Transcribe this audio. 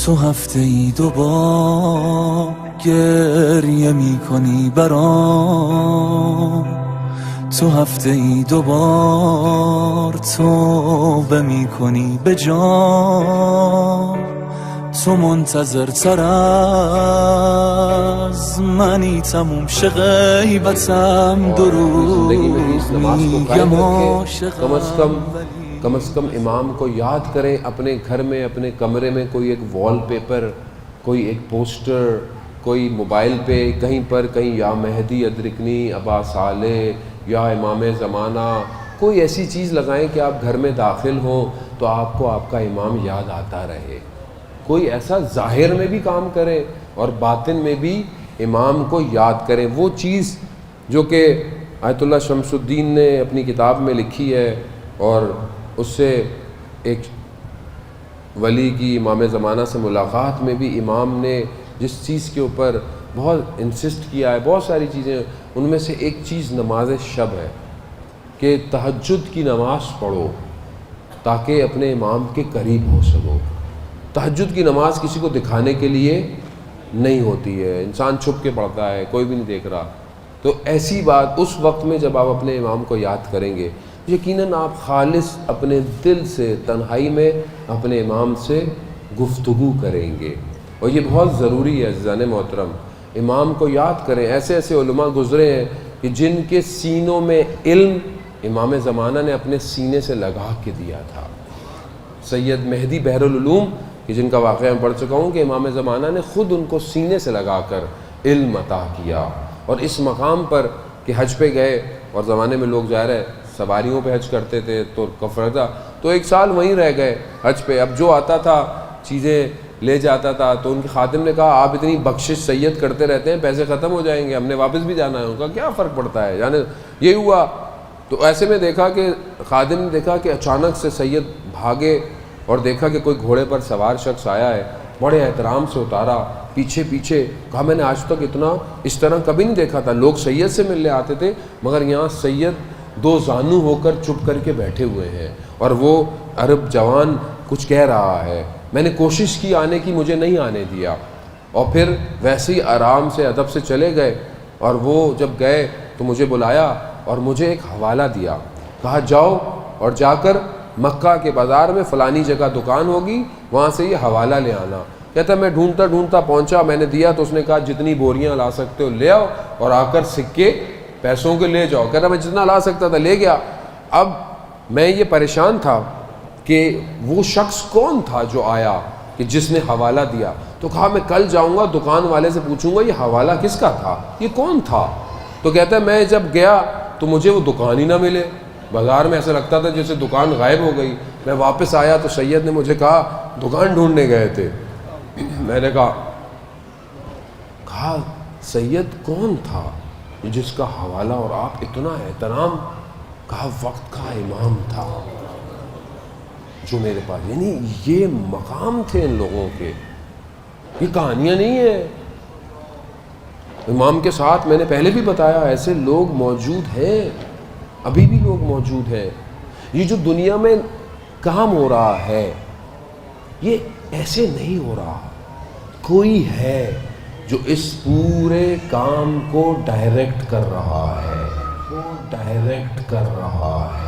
تو هفته ای دوبار گریه می کنی برام، تو هفته ای دوبار توبه می کنی به جان، تو منتظر تر از منی تموم شه غیبتم دروغ میگم عاشقم، کم از کم امام کو یاد کریں اپنے گھر میں، اپنے کمرے میں کوئی ایک وال پیپر، کوئی ایک پوسٹر، کوئی موبائل پہ کہیں پر کہیں یا مہدی ادرکنی، ابا صالح یا امام زمانہ، کوئی ایسی چیز لگائیں کہ آپ گھر میں داخل ہوں تو آپ کو آپ کا امام یاد آتا رہے. کوئی ایسا ظاہر میں بھی کام کریں اور باطن میں بھی امام کو یاد کریں. وہ چیز جو کہ آیت اللہ شمس الدین نے اپنی کتاب میں لکھی ہے، اور اس سے ایک ولی کی امام زمانہ سے ملاقات میں بھی امام نے جس چیز کے اوپر بہت انسسٹ کیا ہے، بہت ساری چیزیں، ان میں سے ایک چیز نماز شب ہے کہ تہجد کی نماز پڑھو تاکہ اپنے امام کے قریب ہو سکو. تہجد کی نماز کسی کو دکھانے کے لیے نہیں ہوتی ہے، انسان چھپ کے پڑھتا ہے، کوئی بھی نہیں دیکھ رہا. تو ایسی بات اس وقت میں جب آپ اپنے امام کو یاد کریں گے، یقیناً آپ خالص اپنے دل سے تنہائی میں اپنے امام سے گفتگو کریں گے. اور یہ بہت ضروری ہے عزیزان محترم، امام کو یاد کریں. ایسے ایسے علماء گزرے ہیں کہ جن کے سینوں میں علم امام زمانہ نے اپنے سینے سے لگا کے دیا تھا. سید مہدی بحر العلوم کہ جن کا واقعہ میں پڑھ چکا ہوں کہ امام زمانہ نے خود ان کو سینے سے لگا کر علم عطا کیا. اور اس مقام پر کہ حج پہ گئے، اور زمانے میں لوگ ظاہر ہے سواریوں پہ حج کرتے تھے تو کفردہ، تو ایک سال وہیں رہ گئے حج پہ. اب جو آتا تھا چیزیں لے جاتا تھا، تو ان کے خادم نے کہا آپ اتنی بخشش سید کرتے رہتے ہیں، پیسے ختم ہو جائیں گے، ہم نے واپس بھی جانا ہے. ان کا کیا فرق پڑتا ہے، یعنی یہ ہوا. تو ایسے میں دیکھا کہ خادم نے دیکھا کہ اچانک سے سید بھاگے اور دیکھا کہ کوئی گھوڑے پر سوار شخص آیا ہے، بڑے احترام سے اتارا، پیچھے پیچھے. کہا میں نے آج تک اتنا اس طرح کبھی نہیں دیکھا تھا. لوگ سید سے ملنے آتے تھے، مگر یہاں سید دو زانو ہو کر چپ کر کے بیٹھے ہوئے ہیں، اور وہ عرب جوان کچھ کہہ رہا ہے. میں نے کوشش کی آنے کی، مجھے نہیں آنے دیا. اور پھر ویسے ہی آرام سے ادب سے چلے گئے. اور وہ جب گئے تو مجھے بلایا اور مجھے ایک حوالہ دیا. کہا جاؤ اور جا کر مکہ کے بازار میں فلانی جگہ دکان ہوگی، وہاں سے یہ حوالہ لے آنا. کہتا میں ڈھونڈتا ڈھونڈتا پہنچا، میں نے دیا تو اس نے کہا جتنی بوریاں لا سکتے ہو لے آؤ، اور آ کر سکے پیسوں کے لے جاؤ. کہتا میں جتنا لا سکتا تھا لے گیا. اب میں یہ پریشان تھا کہ وہ شخص کون تھا جو آیا کہ جس نے حوالہ دیا. تو کہا میں کل جاؤں گا دکان والے سے پوچھوں گا یہ حوالہ کس کا تھا، یہ کون تھا. تو کہتا ہے میں جب گیا تو مجھے وہ دکان ہی نہ ملے، بازار میں ایسا لگتا تھا جیسے دکان غائب ہو گئی. میں واپس آیا تو سید نے مجھے کہا دکان ڈھونڈنے گئے تھے. میں نے کہا سید کون تھا جس کا حوالہ اور آپ اتنا احترام. کہا وقت کا امام تھا جو میرے پاس. یعنی یہ مقام تھے ان لوگوں کے، یہ کہانیاں نہیں ہیں. امام کے ساتھ میں نے پہلے بھی بتایا ایسے لوگ موجود ہیں، ابھی بھی لوگ موجود ہیں. یہ جو دنیا میں کام ہو رہا ہے یہ ایسے نہیں ہو رہا. کوئی ہے جو اس پورے کام کو ڈائریکٹ کر رہا ہے، وہ ڈائریکٹ کر رہا ہے.